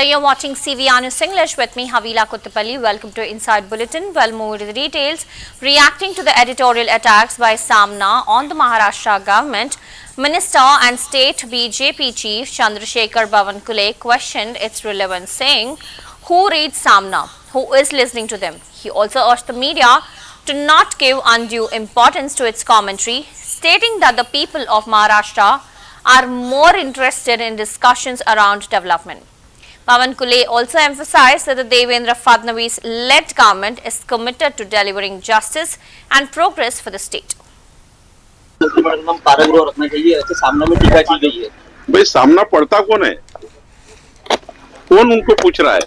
Hello, you're watching CVR News English with me, Havila Kuttapalli. Welcome to Inside Bulletin. Well, moving to the details. Reacting to the editorial attacks by Samna on the Maharashtra government, Minister and State BJP Chief Chandrasekhar Bawankule questioned its relevance, saying, "Who reads Samna? Who is listening to them?" He also urged the media to not give undue importance to its commentary, stating that the people of Maharashtra are more interested in discussions around development. Bawankule also emphasized that the Devendra Fadnavis-led government is committed to delivering justice and progress for the state. भाई सामना पढ़ता कौन है, कौन उनको पूछ रहा है?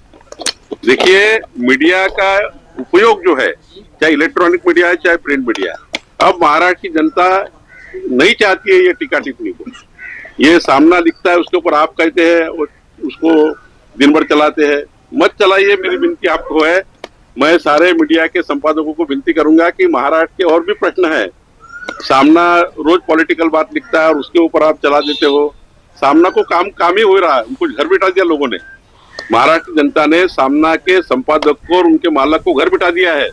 देखिए, मीडिया का उपयोग जो है, चाहे इलेक्ट्रॉनिक मीडिया है चाहे प्रिंट मीडिया, अब महाराष्ट्र की जनता नहीं चाहती है ये टीका टिप्पणी को। ये सामना लिखता है, उसके ऊपर आप कहते हैं, उसको दिन भर चलाते हैं। मत चलाइए, मेरी विनती आपको है। मैं सारे मीडिया के संपादकों को विनती करूंगा कि महाराष्ट्र के और भी प्रश्न है। सामना रोज पॉलिटिकल बात लिखता है और उसके ऊपर आप चला देते हो। सामना को काम ही हो रहा है, उनको घर बिठा दिया लोगों ने। महाराष्ट्र जनता ने सामना के संपादक को और उनके मालक को घर बिठा दिया है,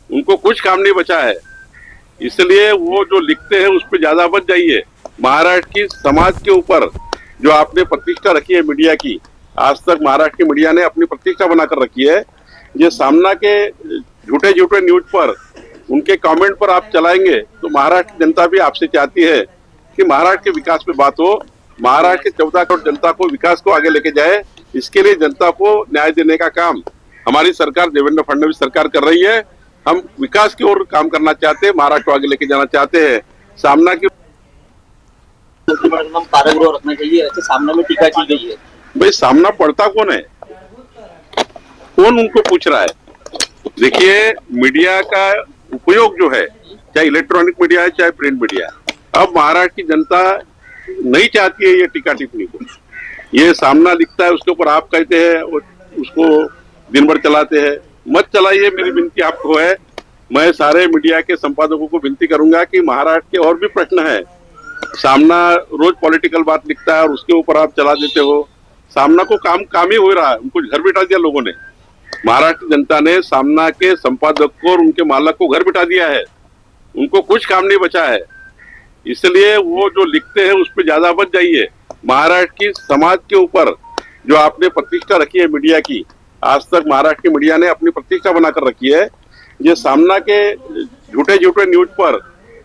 उनको कुछ काम नहीं बचा है। इसलिए वो जो लिखते हैं उस पर ज्यादा मत जाइए। महाराष्ट्र की समाज के ऊपर जो आपने प्रतिष्ठा रखी है मीडिया की, आज तक महाराष्ट्र की मीडिया ने अपनी प्रतिष्ठा बनाकर रखी है। ये सामना के झूठे न्यूज पर, उनके कमेंट पर आप चलाएंगे तो महाराष्ट्र की जनता भी आपसे चाहती है कि महाराष्ट्र के विकास पे बात हो, महाराष्ट्र के 14 करोड़ जनता को विकास को आगे लेके जाए। इसके लिए जनता को न्याय देने का काम हमारी सरकार, देवेंद्र फडणवीस सरकार कर रही है। हम विकास की ओर काम करना चाहते हैं, महाराष्ट्र को आगे लेके जाना चाहते हैं। सामना की कारागृह रखना चाहिए, ऐसे सामना में टीका की गई है। भाई सामना पढ़ता कौन है, कौन उनको पूछ रहा है? देखिए, मीडिया का उपयोग जो है, चाहे इलेक्ट्रॉनिक मीडिया है चाहे प्रिंट मीडिया, अब महाराष्ट्र की जनता नहीं चाहती है ये टीका टिप्पणी को। ये सामना लिखता है, उसके ऊपर आप कहते हैं, उसको दिन भर चलाते हैं। मत चलाइए, मेरी विनती आपको है। मैं सारे मीडिया के संपादकों को विनती करूंगा कि महाराष्ट्र के और भी प्रश्न है। सामना रोज पॉलिटिकल बात लिखता है और उसके ऊपर आप चला देते हो। सामना को काम ही हो रहा है, उनको घर बिठा दिया लोगों ने। महाराष्ट्र जनता ने सामना के संपादक को और उनके मालक को घर बिठा दिया है, उनको कुछ काम नहीं बचा है। इसलिए वो जो लिखते हैं उस पर ज्यादा मत जाइए। महाराष्ट्र की समाज के ऊपर जो आपने प्रतिष्ठा रखी है मीडिया की, आज तक महाराष्ट्र की मीडिया ने अपनी प्रतिष्ठा बनाकर रखी है। ये सामना के झूठे न्यूज पर,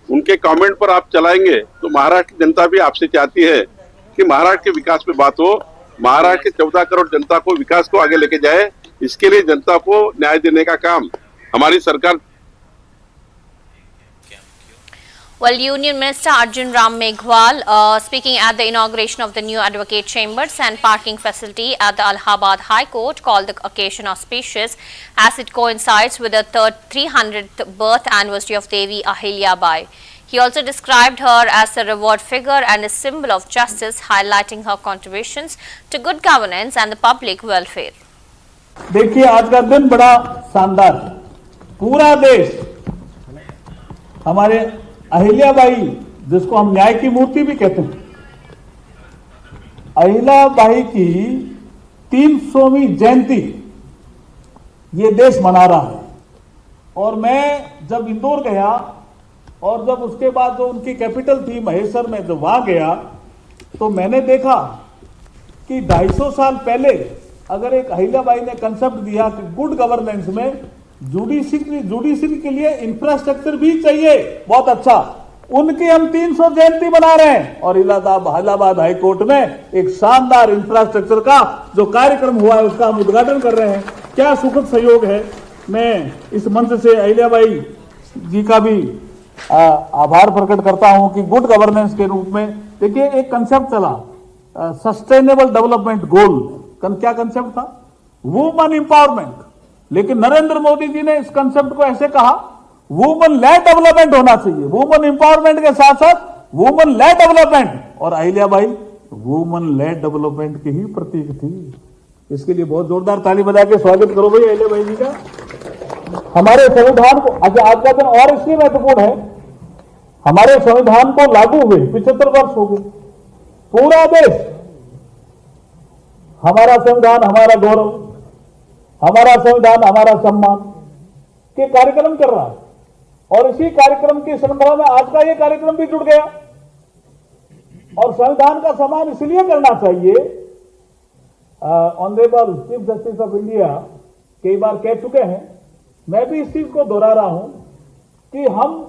उनके कमेंट पर आप चलाएंगे तो महाराष्ट्र की जनता भी आपसे चाहती है कि महाराष्ट्र के विकास पे बात हो, महाराष्ट्र के 14 करोड़ जनता को विकास को आगे लेके जाए। इसके लिए जनता को न्याय देने का काम हमारी सरकार। Well, Union Minister Arjun Ram Meghwal, speaking at the inauguration of the new Advocate Chambers and parking facility at the Allahabad High Court, called the occasion auspicious as it coincides with the 300th birth anniversary of Devi Ahilya Bai. He also described her as a revered figure and a symbol of justice, highlighting her contributions to good governance and the public welfare. देखिए, आज का दिन बड़ा शानदार है। पूरा देश हमारे अहिल्याबाई, जिसको हम न्याय की मूर्ति भी कहते हैं, अहिल्याबाई की 300वीं जयंती ये देश मना रहा है। और मैं जब इंदौर गया और जब उसके बाद जो उनकी कैपिटल थी महेश्वर में, जब वहां गया तो मैंने देखा कि 250 साल पहले अगर एक अहिल्याबाई ने कंसेप्ट दिया कि गुड गवर्नेंस में जुडिशरी के लिए इंफ्रास्ट्रक्चर भी चाहिए, बहुत अच्छा, उनकी हम 300 जयंती बना रहे हैं। और इलाहाबाद हाई कोर्ट में एक शानदार इंफ्रास्ट्रक्चर का जो कार्यक्रम हुआ है उसका हम उद्घाटन कर रहे हैं। क्या सुखद सहयोग है। मैं इस मंच से अहिल्याबाई जी का भी आभार प्रकट करता हूं कि गुड गवर्नेंस के रूप में, देखिए, एक कंसेप्ट चला सस्टेनेबल डेवलपमेंट गोल। क्या कंसेप्ट था? Woman empowerment. लेकिन नरेंद्र मोदी जी ने इस कंसेप्ट को ऐसे कहा, वुमन लेड डेवलपमेंट होना चाहिए। वुमन एम्पावरमेंट के साथ साथ वुमन लेड डेवलपमेंट, और अहिल्याबाई वुमन लेड डेवलपमेंट की ही प्रतीक थी। इसके लिए बहुत जोरदार ताली बजा के स्वागत करो भाई अहिल्याबाई जी का। हमारे संविधान को, अच्छा, आज का दिन और इसलिए महत्वपूर्ण है, हमारे संविधान को लागू हुए 75 वर्ष हो गए। पूरा देश हमारा संविधान हमारा गौरव, हमारा संविधान हमारा सम्मान के कार्यक्रम कर रहा है। और इसी कार्यक्रम की श्रृंखला में आज का ये कार्यक्रम भी जुड़ गया। और संविधान का सम्मान इसलिए करना चाहिए, honourable chief justice of India कई बार कह चुके हैं, मैं भी इस चीज को दोहरा रहा हूं कि हम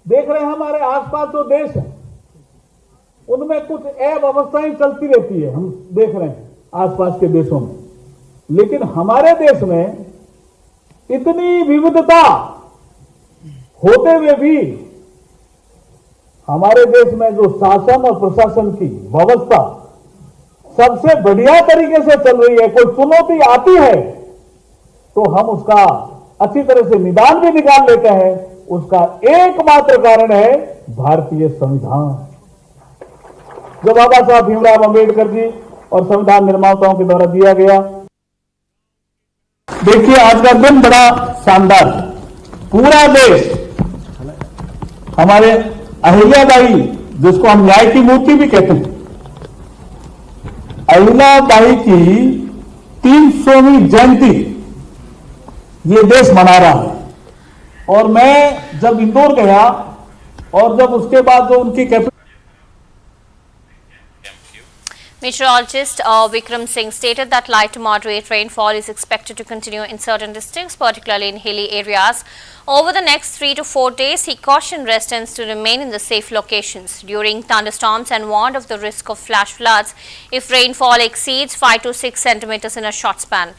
देख रहे हैं हमारे आसपास जो देश है उनमें कुछ अव्यवस्थाएं चलती रहती है, हम देख रहे हैं आसपास के देशों में। लेकिन हमारे देश में इतनी विविधता होते हुए भी हमारे देश में जो शासन और प्रशासन की व्यवस्था सबसे बढ़िया तरीके से चल रही है। कोई चुनौती आती है तो हम उसका अच्छी तरह से निदान भी निकाल लेते हैं। उसका एकमात्र कारण है भारतीय संविधान, जो बाबा साहब भीमराव अंबेडकर जी और संविधान निर्माताओं के द्वारा दिया गया। देखिए, आज का दिन बड़ा शानदार है। पूरा देश हमारे अहिल्याबाई, जिसको हम न्याय की मूर्ति भी कहते हैं, अहिल्याबाई की 300वीं जयंती ये देश मना रहा है। और मैं जब इंदौर गया और जब उसके बाद जो उनकी Meteorologist Vikram Singh stated that light to moderate rainfall is expected to continue in certain districts, particularly in hilly areas. Over the next 3 to 4 days, he cautioned residents to remain in the safe locations during thunderstorms and warned of the risk of flash floods if rainfall exceeds 5 to 6 centimeters in a short span.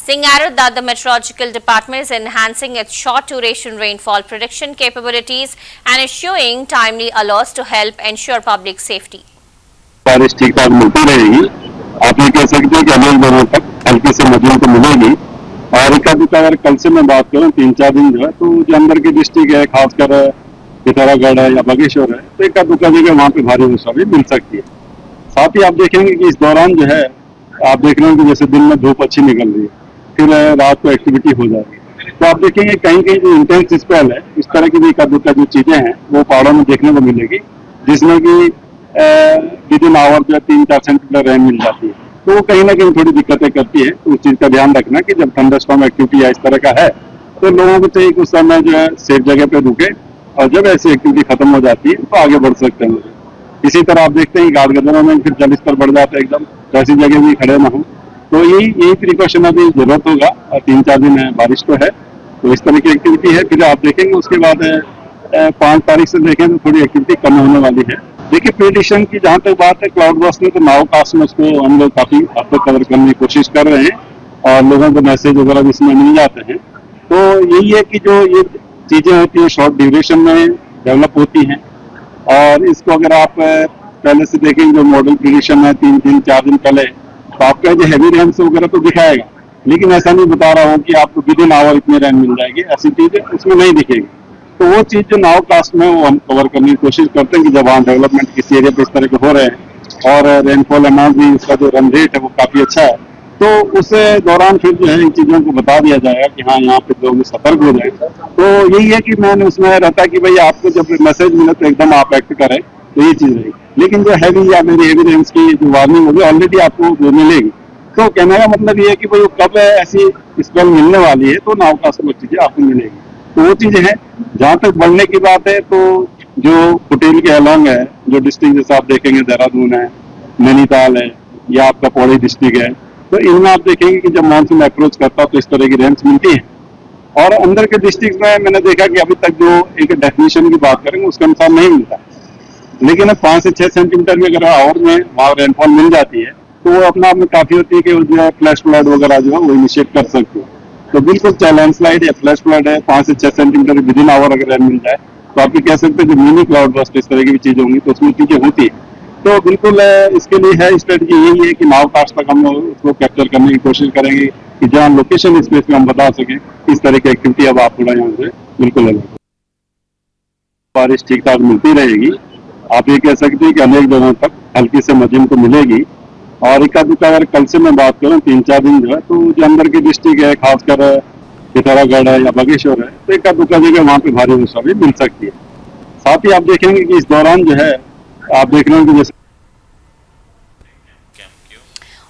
Singh added that the Meteorological Department is enhancing its short-duration rainfall prediction capabilities and issuing timely alerts to help ensure public safety. बारिश ठीक ठाक मिलती रहेगी। आप ये कह सकते हैं कि अनेक दिनों तक हल्की से मध्यम तो मिलेगी। और एक अगर कल से मैं बात करूं 3-4 दिन जो है, तो जो अंदर की डिस्ट्रिक्ट है, खासकर पिथौरागढ़ है या बागेश्वर है, तो एक जगह वहाँ पे भारी वर्षा भी मिल सकती है। साथ ही आप देखेंगे कि इस दौरान जो है, आप देख रहे हैं कि जैसे दिन में धूप अच्छी निकल रही है, फिर रात को एक्टिविटी हो जाएगी, तो आप देखेंगे कहीं कहीं जो इंटेंस स्पेल है, इस तरह की भी एक जो चीजें हैं वो पहाड़ों में देखने को मिलेगी, जिसमें कि विद इन आवर जो 3-4 सेंटीमीटर रेन मिल जाती है। तो वो कहीं ना कहीं थोड़ी दिक्कतें करती है। तो उस चीज का ध्यान रखना कि जब थंडरस्टॉर्म एक्टिविटी या इस तरह का है, तो लोगों को चाहिए कि उस समय जो है सेफ जगह पे रुके, और जब ऐसी एक्टिविटी खत्म हो जाती है तो आगे बढ़ सकते हैं। इसी तरह आप देखते हैं घाट गदरों में फिर जल स्तर बढ़ जाता है एकदम, तो ऐसी जगह भी खड़े ना हो। तो यही प्रिकॉशन अभी जरूरत होगा। 3-4 दिन है, बारिश तो है, तो इस तरह की एक्टिविटी है। फिर आप देखेंगे उसके बाद 5 तारीख से देखें तो थोड़ी एक्टिविटी कम होने वाली है। देखिए, प्रेडिक्शन की जहां तक बात है, क्लाउड बर्स्ट में तो नावकास्ट में उसको हम लोग काफी हद तक कवर करने की कोशिश कर रहे हैं और लोगों को मैसेज वगैरह भी इसमें मिल जाते हैं। तो यही है कि जो ये चीजें होती हैं शॉर्ट ड्यूरेशन में डेवलप होती हैं, और इसको अगर आप पहले से देखेंगे जो मॉडल प्रेडिक्शन है 3-4 दिन पहले, तो आपका जो हैवी रेन्स वगैरह तो दिखाएगा, लेकिन ऐसा नहीं बता रहा हूँ कि आपको विद इन आवर इतने रेन मिल जाएगी, ऐसी चीजें उसमें नहीं दिखेगी। तो वो चीज जो नाव कास्ट में वो हम कवर करने की कोशिश करते हैं कि जब वहाँ डेवलपमेंट किसी एरिया पे इस तरह के हो रहे हैं और रेनफॉल अमाउंट भी, इसका जो रन रेट है वो काफी अच्छा है, तो उस दौरान फिर जो है इन चीजों को बता दिया जाएगा कि हाँ यहाँ पे लोग सतर्क हो जाए। तो यही है कि मैंने उसमें रहता है कि भाई आपको जब मैसेज मिले तो एकदम आप एक्ट करें, तो ये चीज रहेगी। लेकिन जो हैवी या मेरी हेवी रेंज की जो वार्निंग होगी ऑलरेडी आपको जो मिलेगी, तो कहने का मतलब ये है कि भाई कब ऐसी स्पेल मिलने वाली है, तो नाव कास्ट में चीजें आपको मिलेगी। तो वो चीजें हैं। जहां तक बढ़ने की बात है, तो जो कुटेल के अलॉन्ग है, जो डिस्ट्रिक्ट जैसे आप देखेंगे देहरादून है, नैनीताल है, या आपका पौड़ी डिस्ट्रिक्ट है, तो इनमें आप देखेंगे कि जब मानसून अप्रोच करता है तो इस तरह की रेंज मिलती है। और अंदर के डिस्ट्रिक्ट में मैंने देखा कि अभी तक जो एक डेफिनेशन की बात करेंगे उसके अनुसार नहीं मिलता, लेकिन 5 से 6 सेंटीमीटर भी अगर आवर में वहाँ रेनफॉल मिल जाती है, तो वो अपना आप में काफी होती है कि जो है फ्लैश फ्लड वगैरह जो है वो इनिशिएट कर सकते हो। तो बिल्कुल चाहे लैंडस्लाइड या फ्लैश फ्लड है, 5 से 6 सेंटीमीटर विद इन आवर अगर रेन मिल जाए, तो आप ये कह सकते हैं जो मिनी क्लाउड बस्ट इस तरह की भी चीजें होंगी, तो उसमें चीजें होती है। तो बिल्कुल इसके लिए है स्ट्रेटजी यही है कि नाव कास्ट तक हम लोग उसको कैप्चर करने की कोशिश करेंगे कि जहाँ लोकेशन स्पेस में हम बता सकें इस तरह की एक्टिविटी अब आप थोड़ा यहाँ से बिल्कुल अलग। बारिश ठीक ठाक मिलती रहेगी। आप ये कह सकते हैं कि अनेक दिनों तक हल्की से मध्यम तो मिलेगी। और एक अगर कल से मैं बात करूं 3-4 दिन जो है, तो जो अंदर की डिस्ट्रिक्ट है, खासकर पिथौरागढ़ है या बागेश्वर है, तो एक जगह वहाँ पे भारी वर्षा भी मिल सकती है। साथ ही आप देखेंगे कि इस दौरान जो है, आप देख रहे हैं कि जैसे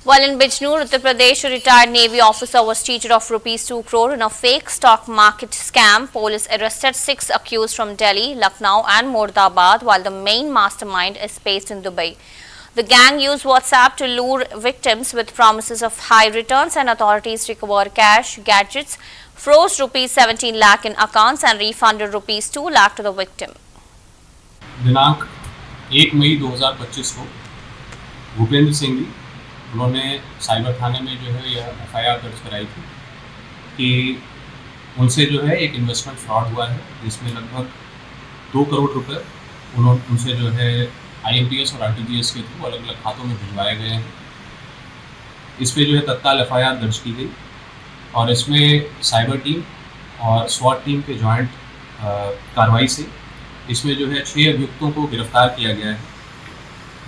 While in Bijnoor, Uttar Pradesh, a retired Navy officer was cheated of rupees 2 crore in a fake stock market scam. Police arrested 6 accused from Delhi, Lucknow and Moradabad, while the main mastermind is based in Dubai. The gang used WhatsApp to lure victims with promises of high returns, and authorities recovered cash, gadgets, froze rupees 17 lakh in accounts and refunded rupees 2 lakh to the victim. दिनांक 1 मई 2025 को भूपेंद्र सिंह जी उन्होंने cyber थाने में जो है यह FIR दर्ज कराई थी कि उनसे जो है एक इन्वेस्टमेंट फ्रॉड हुआ है जिसमें लगभग 2 करोड़ रुपए उनसे जो है आईएमपीएस और आरटीजीएस के थ्रू अलग अलग खातों में भिजवाए गए हैं। इस पर जो है तत्काल एफआईआर दर्ज की गई और इसमें साइबर टीम और स्वाट टीम के जॉइंट कार्रवाई से इसमें जो है 6 अभियुक्तों को गिरफ्तार किया गया है।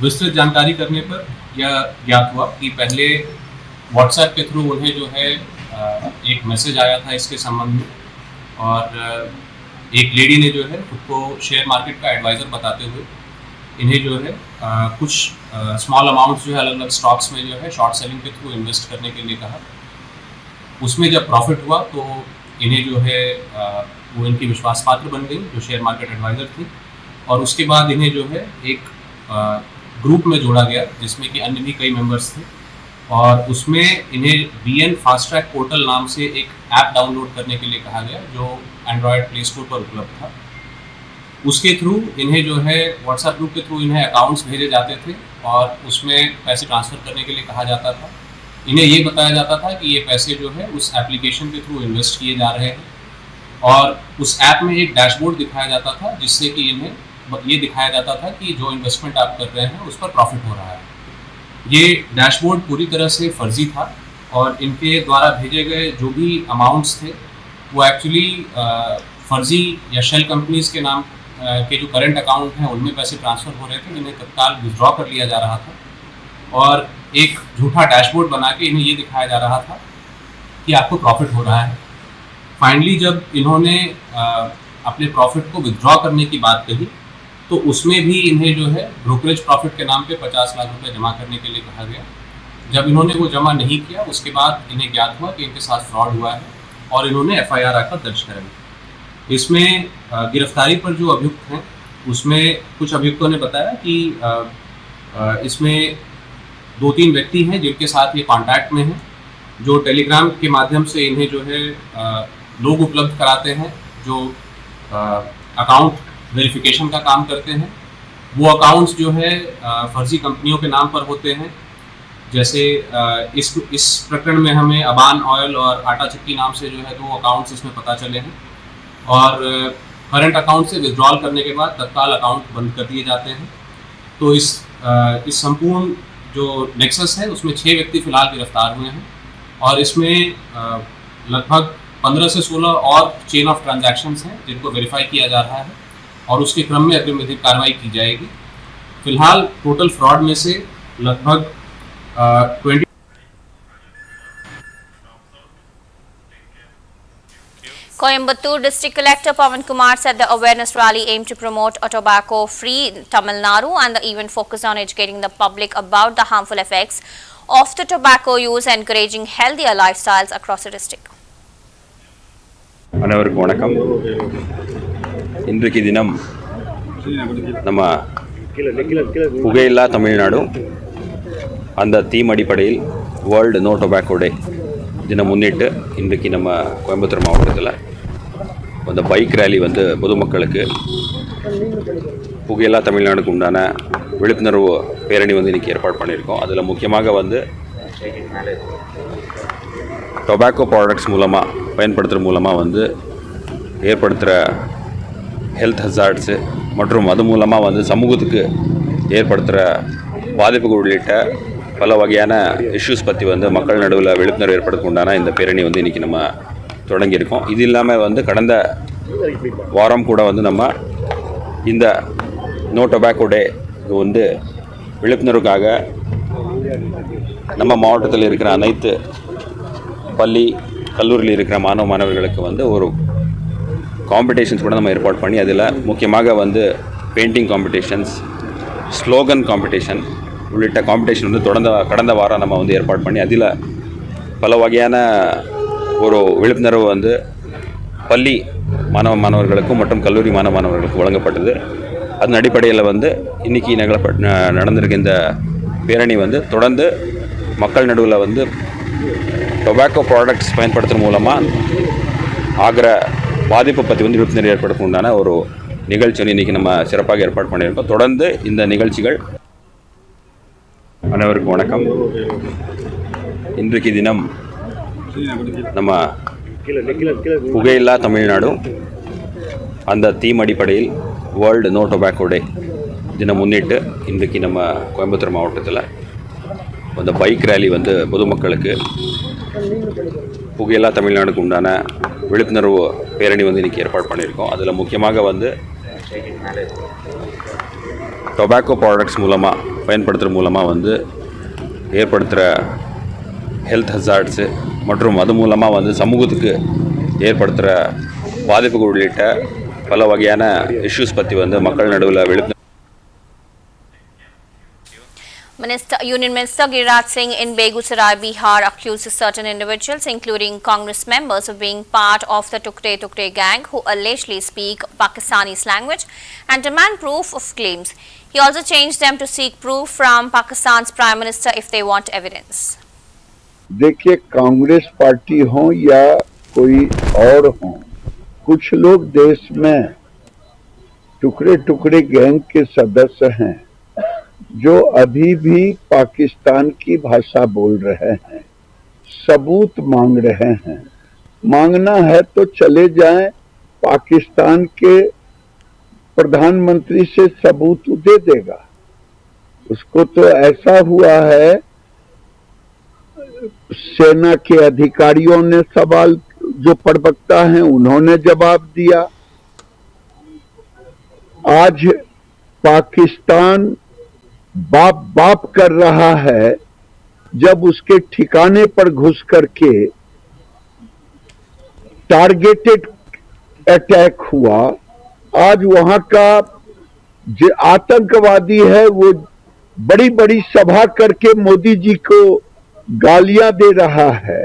विस्तृत जानकारी करने पर यह ज्ञात हुआ कि पहले व्हाट्सएप के थ्रू उन्हें जो है एक मैसेज आया था इसके संबंध में और एक लेडी ने जो है खुद को शेयर मार्केट का एडवाइज़र बताते हुए इन्हें जो है कुछ स्मॉल अमाउंट्स जो है अलग अलग स्टॉक्स में जो है शॉर्ट सेलिंग के थ्रू इन्वेस्ट करने के लिए कहा। उसमें जब प्रॉफिट हुआ तो इन्हें जो है वो इनकी विश्वास पात्र बन गई जो शेयर मार्केट एडवाइज़र थी और उसके बाद इन्हें जो है एक ग्रुप में जोड़ा गया जिसमें कि अन्य भी कई मेंबर्स थे और उसमें इन्हें VN फास्ट ट्रैक पोर्टल नाम से एक ऐप डाउनलोड करने के लिए कहा गया जो एंड्रॉयड प्ले स्टोर पर उपलब्ध था। उसके थ्रू इन्हें जो है व्हाट्सएप ग्रुप के थ्रू इन्हें अकाउंट्स भेजे जाते थे और उसमें पैसे ट्रांसफ़र करने के लिए कहा जाता था। इन्हें ये बताया जाता था कि ये पैसे जो है उस एप्लीकेशन के थ्रू इन्वेस्ट किए जा रहे हैं और उस ऐप में एक डैशबोर्ड दिखाया जाता था जिससे कि इन्हें ये दिखाया जाता था कि जो इन्वेस्टमेंट आप कर रहे हैं उस पर प्रॉफिट हो रहा है। ये डैशबोर्ड पूरी तरह से फर्जी था और इनके द्वारा भेजे गए जो भी अमाउंट्स थे वो एक्चुअली फर्जी या शेल कंपनीज़ के नाम के जो करंट अकाउंट हैं उनमें पैसे ट्रांसफ़र हो रहे थे जिन्हें तत्काल विथड्रॉ कर लिया जा रहा था और एक झूठा डैशबोर्ड बना के इन्हें ये दिखाया जा रहा था कि आपको प्रॉफिट हो रहा है। फाइनली जब इन्होंने अपने प्रॉफिट को विथड्रॉ करने की बात कही तो उसमें भी इन्हें जो है ब्रोकरेज प्रॉफिट के नाम पे 50 लाख रुपए जमा करने के लिए कहा गया। जब इन्होंने वो जमा नहीं किया उसके बाद इन्हें ज्ञात हुआ कि इनके साथ फ्रॉड हुआ है और इन्होंने एफआईआर आकर दर्ज कराई। इसमें गिरफ्तारी पर जो अभियुक्त हैं उसमें कुछ अभियुक्तों ने बताया कि इसमें 2-3 व्यक्ति हैं जिनके साथ ये कॉन्टैक्ट में हैं जो टेलीग्राम के माध्यम से इन्हें जो है लोग उपलब्ध कराते हैं जो अकाउंट वेरिफिकेशन का काम करते हैं। वो अकाउंट्स जो है फर्जी कंपनियों के नाम पर होते हैं जैसे इस प्रकरण में हमें अबान ऑयल और आटा चक्की नाम से जो है 2 अकाउंट्स इसमें पता चले हैं और करंट अकाउंट से विड्रॉल करने के बाद तत्काल अकाउंट बंद कर दिए जाते हैं। तो इस संपूर्ण जो नेक्सस है उसमें 6 व्यक्ति फिलहाल गिरफ्तार हुए हैं और इसमें लगभग 15 से 16 और चेन ऑफ ट्रांजैक्शंस हैं जिनको वेरीफाई किया जा रहा है और उसके क्रम में अग्रिम विधिक कार्रवाई की जाएगी। फिलहाल टोटल फ्रॉड में से लगभग 20 Coimbatore District Collector Pawan Kumar said the awareness rally aimed to promote a tobacco-free Tamil Nadu and the event focused on educating the public about the harmful effects of the tobacco use and encouraging healthier lifestyles across the district. அனைவருக்கும் வணக்கம். இன்றைக்கு தினம் நம்ம புகையில்லா தமிழ்நாடு அந்த theme அடிப்படையில் world no tobacco டே தினம் முன்னிட்டு இன்றைக்கு நம்ம கோயம்புத்தூர் மாவட்டத்தில் அந்த பைக் ரேலி வந்து பொதுமக்களுக்கு புகையில்லா தமிழ்நாடுக்கு உண்டான விழிப்புணர்வு பேரணி வந்து இன்றைக்கி ஏற்பாடு பண்ணியிருக்கோம். அதில் முக்கியமாக வந்து டொபாக்கோ ப்ராடக்ட்ஸ் மூலமாக பயன்படுத்துகிற மூலமாக வந்து ஏற்படுத்துகிற ஹெல்த் ஹசார்ட்ஸு மற்றும் அது மூலமாக வந்து சமூகத்துக்கு ஏற்படுத்துகிற பாதிப்புகள் உள்ளிட்ட பல வகையான இஷ்யூஸ் பற்றி வந்து மக்கள் நடுவில் விழிப்புணர்வு ஏற்படுத்த உண்டான இந்த பேரணி வந்து இன்றைக்கி நம்ம தொடங்கியிருக்கோம். இது இல்லாமல் வந்து கடந்த வாரம் கூட வந்து நம்ம இந்த நோ டொபாக்கோ டே வந்து விழிப்புணர்வுக்காக நம்ம மாவட்டத்தில் இருக்கிற அனைத்து பள்ளி கல்லூரியில் இருக்கிற மாணவர்களுக்கு வந்து ஒரு காம்படிஷன்ஸ் கூட நம்ம ஏற்பாடு பண்ணி அதில் முக்கியமாக வந்து பெயிண்டிங் காம்படிஷன்ஸ், ஸ்லோகன் காம்படிஷன் உள்ளிட்ட காம்படிஷன் வந்து கடந்த வாரம் நம்ம வந்து ஏற்பாடு பண்ணி அதில் பல வகையான ஒரு விழிப்புணர்வு வந்து பள்ளி மாணவர்களுக்கும் மற்றும் கல்லூரி மாணவர்களுக்கும் வழங்கப்பட்டது. அதன் அடிப்படையில் வந்து இன்றைக்கி நடந்திருக்க இந்த பேரணி வந்து தொடர்ந்து மக்கள் நடுவில் வந்து டொபாக்கோ ப்ராடக்ட்ஸ் பயன்படுத்துறது மூலமாக ஆகிற பாதிப்பை பற்றி வந்து விழிப்புணர்வு ஏற்படுத்த உண்டான ஒரு நிகழ்ச்சி வந்து இன்றைக்கி நம்ம சிறப்பாக ஏற்பாடு பண்ணியிருக்கோம். தொடர்ந்து இந்த நிகழ்ச்சிகள். அனைவருக்கும் வணக்கம். இன்றைக்கு தினம் நம்ம புகையில்லா தமிழ்நாடு அந்த தீம் அடிப்படையில் வேர்ல்டு நோ டொபாக்கோ டே தினம் முன்னிட்டு இன்றைக்கி நம்ம கோயம்புத்தூர் மாவட்டத்தில் அந்த பைக் ரேலி வந்து பொதுமக்களுக்கு புகையில்லா தமிழ்நாடுக்கு உண்டான விழிப்புணர்வு பேரணி வந்து இன்றைக்கி ஏற்பாடு பண்ணியிருக்கோம். அதில் முக்கியமாக வந்து டொபாக்கோ ப்ராடக்ட்ஸ் மூலமாக பயன்படுத்துகிற மூலமாக வந்து ஏற்படுத்துகிற ஹெல்த் ஹசார்ட்ஸு மற்றும் அது மூலமாக வந்து சமூகத்துக்கு ஏற்படுத்துகிற பாதிப்புகள் உள்ளிட்ட பல வகையான இஷ்யூஸ் பற்றி வந்து மக்கள் நடுவில் விழிப்புணர்வு. Union Minister Giriraj Singh in Begusarai, Bihar accuses certain individuals including Congress members of being part of the Tukre Tukre gang who allegedly speak Pakistani language and demand proof of claims. He also challenged them to seek proof from Pakistan's Prime Minister if they want evidence. देखिए, Congress party हो या कोई और हो, कुछ लोग देश में टुकड़े टुकड़े गैंग के सदस्य हैं जो अभी भी पाकिस्तान की भाषा बोल रहे हैं, सबूत मांग रहे हैं। मांगना है तो चले जाएं, पाकिस्तान के प्रधानमंत्री से सबूत दे देगा। उसको तो ऐसा हुआ है, सेना के अधिकारियों ने सवाल, जो प्रवक्ता हैं उन्होंने जवाब दिया। आज पाकिस्तान बाप बाप कर रहा है, जब उसके ठिकाने पर घुस करके टारगेटेड अटैक हुआ। आज वहां का जो आतंकवादी है वो बड़ी बड़ी सभा करके मोदी जी को गालियां दे रहा है।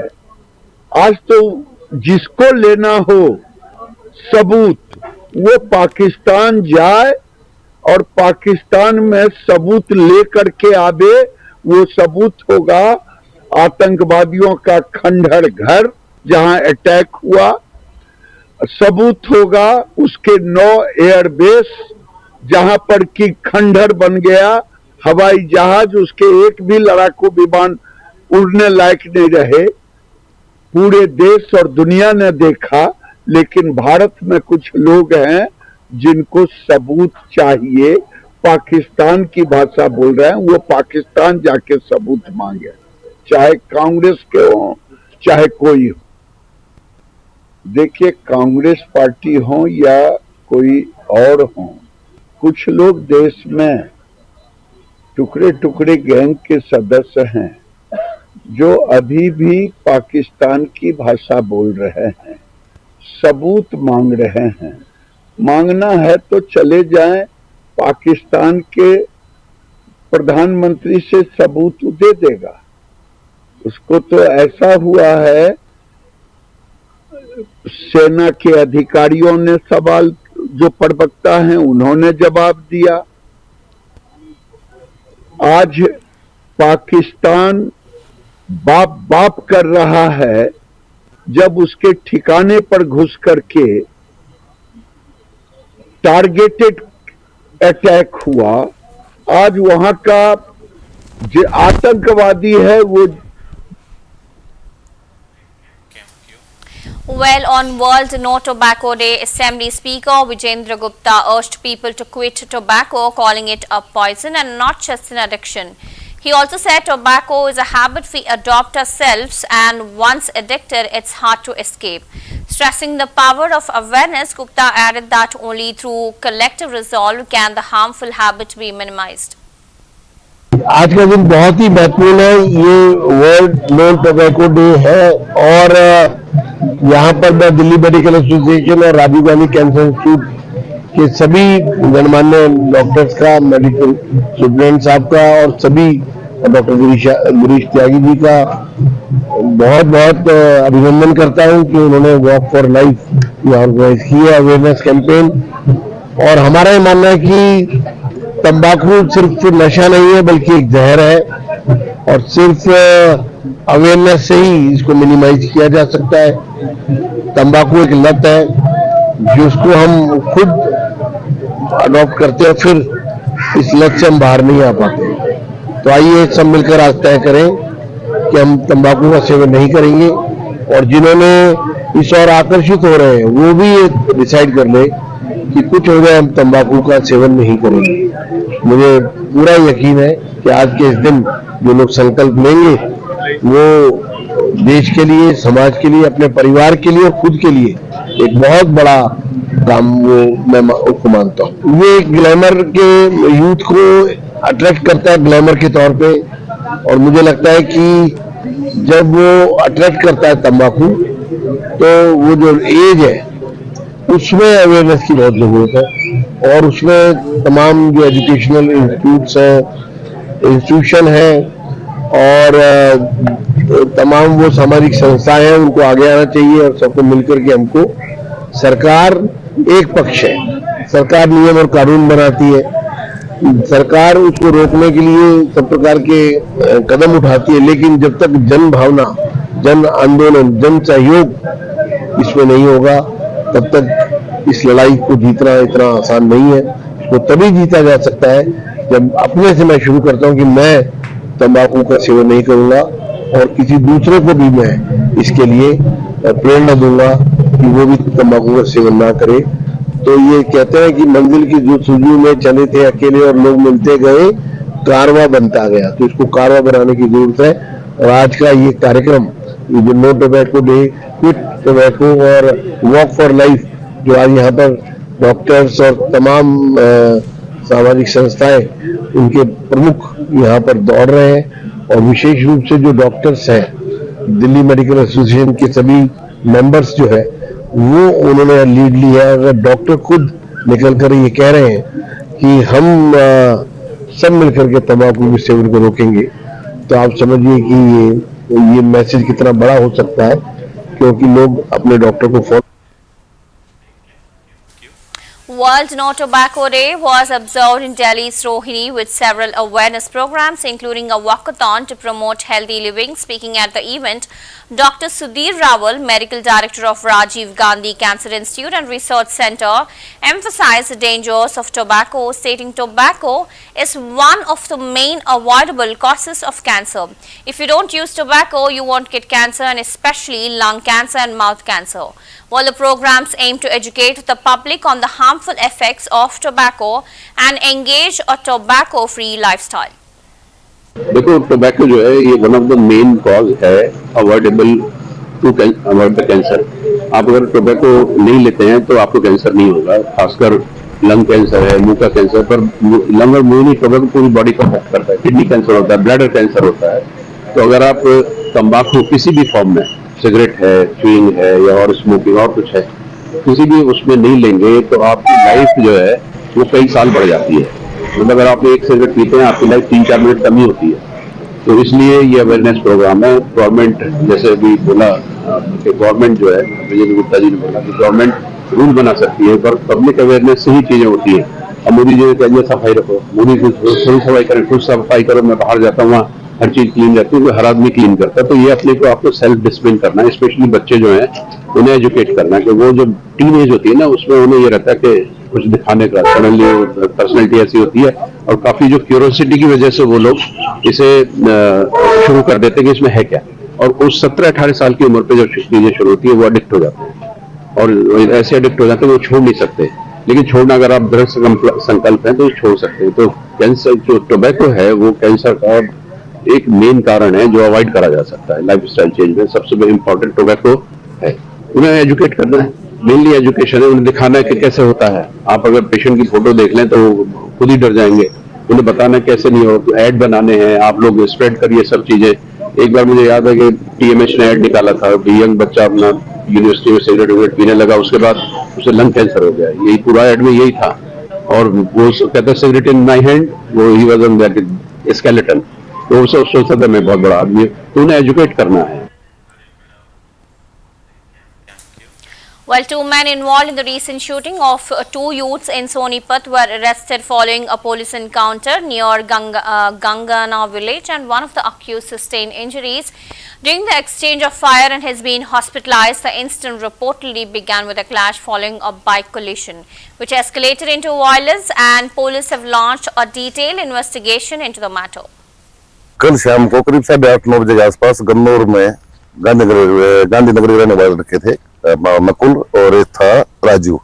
आज तो जिसको लेना हो सबूत, वो पाकिस्तान जाए और पाकिस्तान में सबूत लेकर के आवे। वो सबूत होगा आतंकवादियों का खंडहर घर जहां अटैक हुआ, सबूत होगा उसके 9 एयरबेस जहां पर की खंडहर बन गया, हवाई जहाज उसके एक भी लड़ाकू विमान उड़ने लायक नहीं रहे। पूरे देश और दुनिया ने देखा, लेकिन भारत में कुछ लोग हैं जिनको सबूत चाहिए, पाकिस्तान की भाषा बोल रहे हैं, वो पाकिस्तान जाके सबूत मांगे, चाहे कांग्रेस के हो चाहे कोई हो। देखिए, कांग्रेस पार्टी हो या कोई और हो, कुछ लोग देश में टुकड़े टुकड़े गैंग के सदस्य हैं जो अभी भी पाकिस्तान की भाषा बोल रहे हैं, सबूत मांग रहे हैं। मांगना है तो चले जाएं, पाकिस्तान के प्रधानमंत्री से सबूत दे देगा। उसको तो ऐसा हुआ है, सेना के अधिकारियों ने सवाल, जो प्रवक्ता हैं उन्होंने जवाब दिया। आज पाकिस्तान बाप बाप कर रहा है, जब उसके ठिकाने पर घुस करके टारगेटेड अटैक हुआ। आज वहां का जो आतंकवादी है वो Well, on World No Tobacco Day, Assembly Speaker Vijendra Gupta urged people to quit tobacco, calling it a poison and not just an addiction. He also said tobacco is a habit we adopt ourselves, and once addicted, it's hard to escape. Stressing the power of awareness, Gupta added that only through collective resolve can the harmful habit be minimized. आज का दिन बहुत ही महत्वपूर्ण है। ये world no tobacco day है और यहाँ पर मैं दिल्ली मेडिकल एसोसिएशन और राजीव गांधी कैंसर इंस्टीट्यूट कि सभी गणमान्य डॉक्टर्स का, मेडिकल स्टूडेंट साहब का और सभी डॉक्टर गिरीश त्यागी जी का बहुत बहुत अभिनंदन करता हूं कि उन्होंने वॉक फॉर लाइफ ऑर्गेनाइज की है, अवेयरनेस कैंपेन। और हमारा ये मानना है कि तंबाकू सिर्फ नशा नहीं है बल्कि एक जहर है, और सिर्फ अवेयरनेस से ही इसको मिनिमाइज किया जा सकता है। तंबाकू एक लत है जिसको हम खुद अडॉप्ट करते हैं, फिर इस लत से हम बाहर नहीं आ पाते। तो आइए सब मिलकर आज तय करें कि हम तंबाकू का सेवन नहीं करेंगे, और जिन्होंने इस ओर आकर्षित हो रहे हैं वो भी ये डिसाइड कर ले कि कुछ हो जाए हम तंबाकू का सेवन नहीं करेंगे। मुझे पूरा यकीन है कि आज के इस दिन जो लोग संकल्प लेंगे वो देश के लिए, समाज के लिए, अपने परिवार के लिए और खुद के लिए एक बहुत बड़ा काम वो मैं उसको मानता हूँ। ये एक ग्लैमर के यूथ को अट्रैक्ट करता है, ग्लैमर के तौर पे, और मुझे लगता है कि जब वो अट्रैक्ट करता है तंबाकू तो वो जो एज है उसमें अवेयरनेस की बहुत जरूरत है, और उसमें तमाम जो एजुकेशनल इंस्टीट्यूशन है और तमाम वो सामाजिक संस्थाएं हैं उनको आगे आना चाहिए, और सबको मिलकर के हमको, सरकार एक पक्ष है, सरकार नियम और कानून बनाती है, सरकार उसको रोकने के लिए सब प्रकार के कदम उठाती है, लेकिन जब तक जन भावना, जन आंदोलन, जन सहयोग इसमें नहीं होगा तब तक इस लड़ाई को जीतना इतना आसान नहीं है। इसको तभी जीता जा सकता है जब अपने से मैं शुरू करता हूं कि मैं तंबाकू का सेवन नहीं करूंगा, और किसी दूसरे को भी मैं इसके लिए प्रेरणा दूंगा कि वो भी तंबाकू का सेवन ना करे। तो ये कहते हैं कि मंजिल की जो सुजू में चले थे अकेले और लोग मिलते गए, कारवा बनता गया। तो इसको कारवा बनाने की जरूरत है, और आज का ये कार्यक्रम, ये जो no tobacco day, quit tobacco और वॉक फॉर लाइफ, जो आज यहाँ पर डॉक्टर्स और तमाम सामाजिक संस्थाएं, उनके प्रमुख यहाँ पर दौड़ रहे हैं, और विशेष रूप से जो डॉक्टर्स हैं, दिल्ली मेडिकल एसोसिएशन के सभी मेंबर्स जो है वो उन्होंने लीड लिया है। अगर डॉक्टर खुद निकल कर ये कह रहे हैं कि हम सब मिलकर के तंबाकू के सेवन को रोकेंगे, तो आप समझिए कि ये मैसेज कितना बड़ा हो सकता है, क्योंकि लोग अपने डॉक्टर को follow. World No Tobacco Day was observed in Delhi's Rohini with several awareness programs, including a walkathon to promote healthy living. Speaking at the event, Dr. Sudhir Rawal, Medical Director of Rajiv Gandhi Cancer Institute and Research Center, emphasized the dangers of tobacco, stating tobacco is one of the main avoidable causes of cancer. If you don't use tobacco, you won't get cancer, and especially lung cancer and mouth cancer. While the programs aim to educate the public on the harmful effects of tobacco and engage a tobacco-free lifestyle. देखो, tobacco जो है ये one of the main cause है avoidable to avoid the cancer. आप अगर tobacco नहीं लेते हैं तो आपको कैंसर नहीं होगा, खासकर लंग कैंसर है, मुंह का कैंसर, पर लंग और मुंह नहीं, टोबैको पूरी बॉडी को अफेक्ट करता है। किडनी कैंसर होता है, ब्लैडर कैंसर होता है। तो अगर आप तंबाकू किसी भी फॉर्म में, सिगरेट है, च्युइंग है या और स्मोकिंग और कुछ है, किसी भी उसमें नहीं लेंगे तो आपकी लाइफ जो है वो कई साल बढ़ जाती है। मतलब अगर आप एक सिगरेट पीते हैं आपकी लाइफ 3-4 मिनट कम ही होती है। तो इसलिए ये अवेयरनेस प्रोग्राम है। गवर्नमेंट, जैसे अभी बोला कि गवर्नमेंट जो है, विजय गुप्ता जी ने बोला कि गवर्नमेंट रूल बना सकती है, पर पब्लिक अवेयरनेस से ही चीजें होती है। अब मोदी जी ने कहा सफाई रखो, मोदी जी थोड़ी सफाई करें, खुद सफाई करो, मैं बाहर जाता हूँ वहाँ हर चीज क्लीन रहती है, हर आदमी क्लीन करता है। तो ये अपने को आपको सेल्फ डिसिप्लिन करना है, स्पेशली बच्चे जो हैं उन्हें एजुकेट करना है कि वो जो टीन एज होती है ना, उसमें उन्हें ये रहता है कि कुछ दिखाने का, सडनली पर्सनैलिटी ऐसी होती है, और काफी जो क्यूरोसिटी की वजह से वो लोग इसे शुरू कर देते हैं कि इसमें है क्या, और उस 17-18 साल की उम्र पे जब चीजें शुरू होती है वो एडिक्ट हो जाते हैं, और ऐसे एडिक्ट हो जाते हैं वो छोड़ नहीं सकते। लेकिन छोड़ना अगर आप दृढ़ संकल्प है तो छोड़ सकते हैं। तो कैंसर, जो टोबैको है वो कैंसर का एक मेन कारण है जो अवॉइड करा जा सकता है। लाइफ स्टाइल चेंज में सबसे इम्पोर्टेंट टोबैको है। उन्हें एजुकेट करना है, मेनली एजुकेशन है, उन्हें दिखाना है कि कैसे होता है। आप अगर पेशेंट की फोटो देख लें तो खुद ही डर जाएंगे। उन्हें बताना कैसे नहीं हो, तो ऐड बनाने हैं, आप लोग स्प्रेड करिए सब चीजें। एक बार मुझे याद है कि TMH ने ऐड निकाला था, यंग बच्चा अपना यूनिवर्सिटी में सिगरेट पीने लगा, उसके बाद उसे लंग कैंसर हो गया। यही पूरा एड में यही था। और वो कहता है सिगरेट इन माई हैंड, वो he was on that skeleton. तो वो सोचता था मैं बहुत बड़ा आदमी हूं, तो उन्हें एजुकेट करना है। Well, two men involved in the recent shooting of two youths in Sonipat were arrested following a police encounter near Gangana village, and one of the accused sustained injuries during the exchange of fire and has been hospitalized. The incident reportedly began with a clash following a bike collision, which escalated into violence, and police have launched a detailed investigation into the matter. कल शाम को करीब 8:30-9 बजे के आसपास गन्नौर में गांधीनगर रहने वाले रखे थे नकुल और एक था राजू।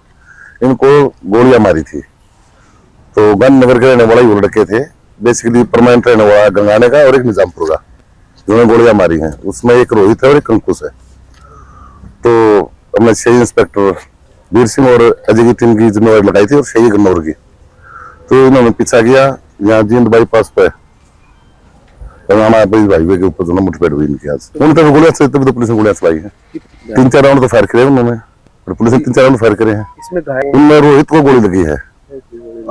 इनको गोलियां मारी थी। तो गांधीनगर के रहने वाला ही लड़के थे, बेसिकली परमानेंट रहने वाला गंगाने का और एक निजामपुर का, जिन्होंने गोलियां मारी हैं। उसमें एक रोहित है और एक अंकुश है। तो हमने शहीद इंस्पेक्टर वीर सिंह और अजय की टीम की जिम्मेवारी लगाई थी और शहीद गन्नौर की। तो इन्होंने पीछा किया, यहाँ जींद बाईपास पे हाईवे के ऊपर दोनों मुठभेड़ हुई इनकी। आज उन तक गोलियां से तभी तो पुलिस ने गोलियां चलाई है। 3-4 राउंड तो फायर करे उन्होंने, और पुलिस ने 3-4 राउंड फायर करे हैं। उनमें रोहित को गोली लगी है,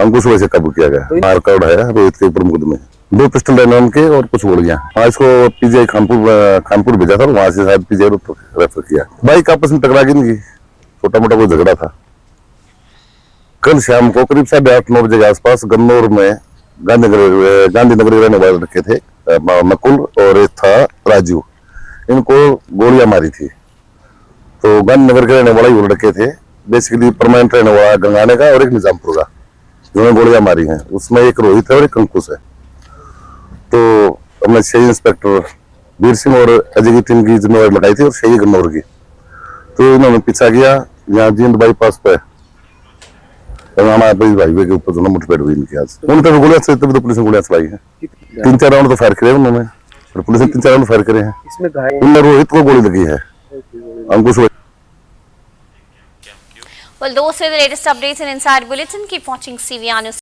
अंकुश वैसे काबू किया गया। मारकाट है रोहित के ऊपर मुकदमे, 2 पिस्टल है उनके और कुछ गोलियां। आज इसको पीजीआई खानपुर भेजा था, वहां से शायद पीजीआई रेफर किया। बाइक आपस में टकरा गई इनकी, छोटा मोटा कोई झगड़ा था। कल शाम को करीब 8:30-9 बजे के आसपास गन्नौर में गांधीनगर रहने वाले रखे थे नकुल और एक था राजू। इनको गोलियां मारी थी। तो गांधीनगर के रहने वाला ही लड़के थे, बेसिकली परमानेंट रहने वाला गंगाने का और एक निजामपुर का, जिन्होंने गोलियां मारी हैं। उसमें एक रोहित है और एक अंकुश है। तो हमने शहीद इंस्पेक्टर वीर सिंह और अजय की टीम की जिम्मेवारी लगाई थी और शहीद गन्नौर की। तो इन्होंने पीछा किया, यहाँ जींद बाईपास पे हाईवे के ऊपर दोनों मुठभेड़ हुई इनकी। आज उन तक गोलियां से तभी तो पुलिस ने गोलियां चलाई है। 3-4 राउंड तो फायर करे उन्होंने, और पुलिस ने 3-4 राउंड फायर करे हैं। उनमें रोहित को गोली लगी है, अंकुश। Well, those are the latest updates in Inside Bulletin. Keep watching CVR News.